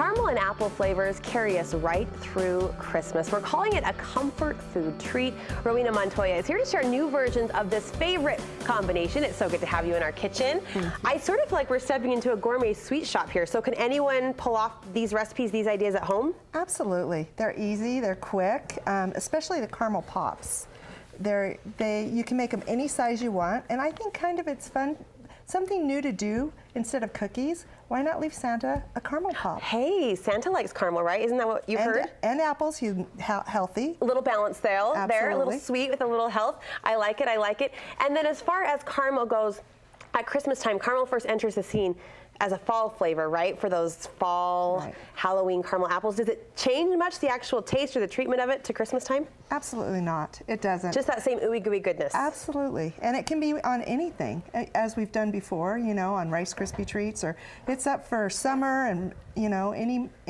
caramel and apple flavors carry us right through Christmas. We're calling it a comfort food treat. Rowena Montoya is here to share new versions of this favorite combination. It's so good to have you in our kitchen. I sort of feel like we're stepping into a gourmet sweet shop here. So can anyone pull off these recipes, these ideas at home? Absolutely. They're easy, they're quick, especially the caramel pops. You can make them any size you want, and I think kind of it's fun, something new to do instead of cookies. Why not leave Santa a caramel pop? Hey, Santa likes caramel, right? Isn't that what you've heard? And apples, healthy. A little balance there, a little sweet with a little health. I like it, I like it. And then as far as caramel goes, at Christmas time, caramel first enters the scene as a fall flavor, right? For those fall Halloween caramel apples. Does it change much, the actual taste or the treatment of it to Christmas time? Absolutely not. It doesn't. Just that same ooey gooey goodness. Absolutely. And it can be on anything, as we've done before, you know, on Rice Krispie treats, or it's up for summer and, you know,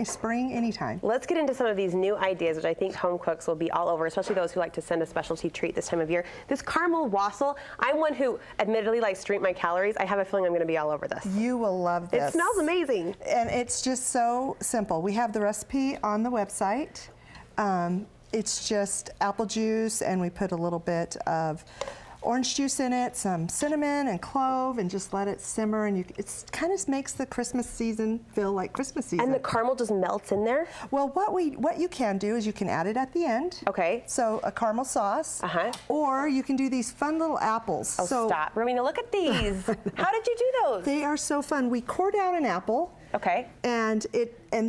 spring, anytime. Let's get into some of these new ideas, which I think home cooks will be all over, especially those who like to send a specialty treat this time of year. This caramel wassail, I'm one who admittedly likes to eat my calories. I have a feeling I'm going to be all over this. You will love this. It smells amazing. And it's just so simple. We have the recipe on the website. It's just apple juice, and we put a little bit of orange juice in it, some cinnamon and clove, and just let it simmer, and it kind of makes the Christmas season feel like Christmas season. And the caramel just melts in there? Well, what you can do is you can add it at the end. Okay. So a caramel sauce. Or you can do these fun little apples. Oh, stop. Rowena, look at these. How did you do those? They are so fun. We core down an apple. Okay. And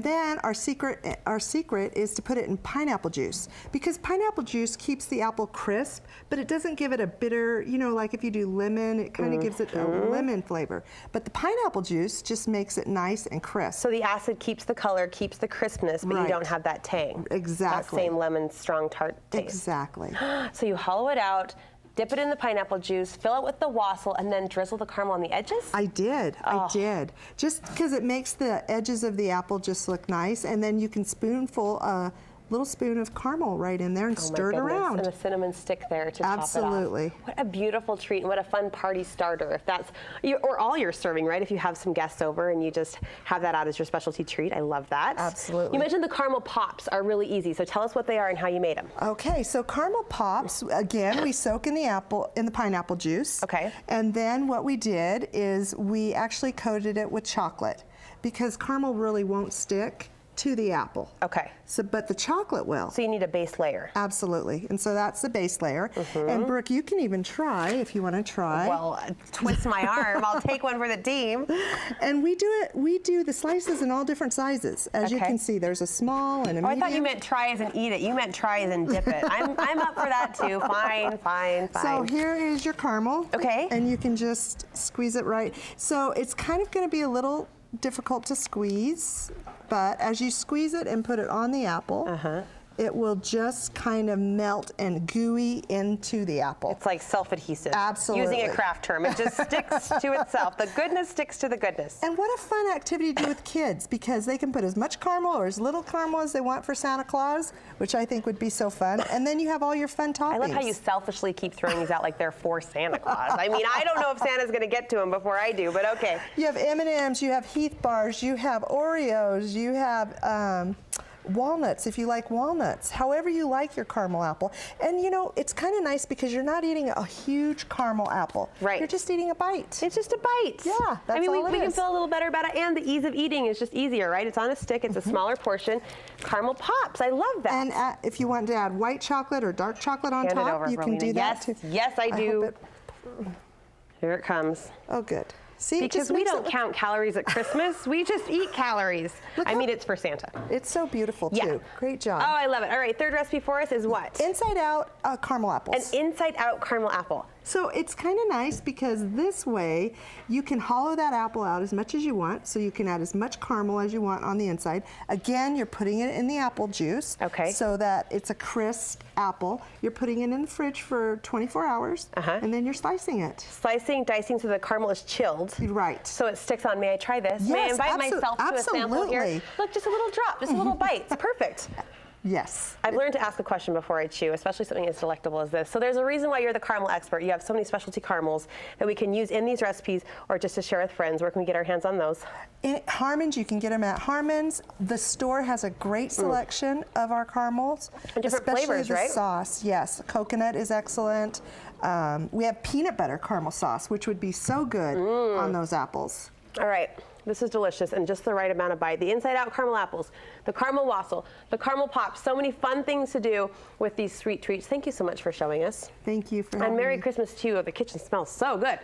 then our secret is to put it in pineapple juice, because pineapple juice keeps the apple crisp, but it doesn't give it a bitter, you know, like if you do lemon, it kind of gives it a lemon flavor. But the pineapple juice just makes it nice and crisp. So the acid keeps the color, keeps the crispness, but you don't have that tang. Exactly. That same lemon strong tart taste. Exactly. So you hollow it out, dip it in the pineapple juice, fill it with the wassail, and then drizzle the caramel on the edges? I did. Just because it makes the edges of the apple just look nice, and then you can little spoon of caramel right in there and stir it around. And a cinnamon stick there to top it off. Absolutely. What a beautiful treat, and what a fun party starter if that's, or all you're serving, right? If you have some guests over and you just have that out as your specialty treat. I love that. Absolutely. You mentioned the caramel pops are really easy, so tell us what they are and how you made them. Okay, so caramel pops, again, we soak in the pineapple juice. Okay. And then what we did is we actually coated it with chocolate, because caramel really won't stick to the apple. Okay. But the chocolate will. So you need a base layer. Absolutely. And so that's the base layer. And Brooke, you can even try if you want to try. Well, twist my arm. I'll take one for the team. And we do the slices in all different sizes. As you can see, there's a small and a medium. I thought you meant try as and eat it. You meant try as and dip it. I'm up for that too. Fine. So here is your caramel. Okay. And you can just squeeze it right. So it's kind of going to be a little difficult to squeeze, but as you squeeze it and put it on the apple, it will just kind of melt and gooey into the apple. It's like self-adhesive. Absolutely. Using a craft term, it just sticks to itself. The goodness sticks to the goodness. And what a fun activity to do with kids, because they can put as much caramel or as little caramel as they want for Santa Claus, which I think would be so fun. And then you have all your fun toppings. I love how you selfishly keep throwing these out like they're for Santa Claus. I mean, I don't know if Santa's going to get to them before I do, but okay. You have M&Ms, you have Heath bars, you have Oreos, you have walnuts, if you like walnuts, however you like your caramel apple. And you know, it's kind of nice because you're not eating a huge caramel apple. Right. You're just eating a bite. It's just a bite. Yeah, that's I mean, all we can feel a little better about it, and the ease of eating is just easier, right? It's on a stick, it's a smaller portion. Caramel pops, I love that. And if you want to add white chocolate or dark chocolate on top, you can do that too. Yes, I do. Here it comes. Oh, good. See, because we don't count calories at Christmas. We just eat calories. I mean, it's for Santa. It's so beautiful, too. Yeah. Great job. Oh, I love it. All right, third recipe for us is what? Inside out caramel apples. An inside out caramel apple. So it's kind of nice because this way you can hollow that apple out as much as you want, so you can add as much caramel as you want on the inside. Again, you're putting it in the apple juice so that it's a crisp apple. You're putting it in the fridge for 24 hours, and then you're slicing it. Slicing, dicing so the caramel is chilled. Right. So it sticks on. May I try this? Yes, May I invite myself to a sample here? Look, just a little drop, just a little bite. It's perfect. Yes. I've learned to ask a question before I chew, especially something as delectable as this. So there's a reason why you're the caramel expert. You have so many specialty caramels that we can use in these recipes or just to share with friends. Where can we get our hands on those? In Harmon's, you can get them at Harmon's. The store has a great selection of our caramels. And different flavors, right? Especially the sauce, yes. Coconut is excellent. We have peanut butter caramel sauce, which would be so good on those apples. All right. This is delicious and just the right amount of bite. The inside out caramel apples, the caramel wassail, the caramel pops, so many fun things to do with these sweet treats. Thank you so much for showing us. Thank you for having me. And Merry Christmas to you. The kitchen smells so good.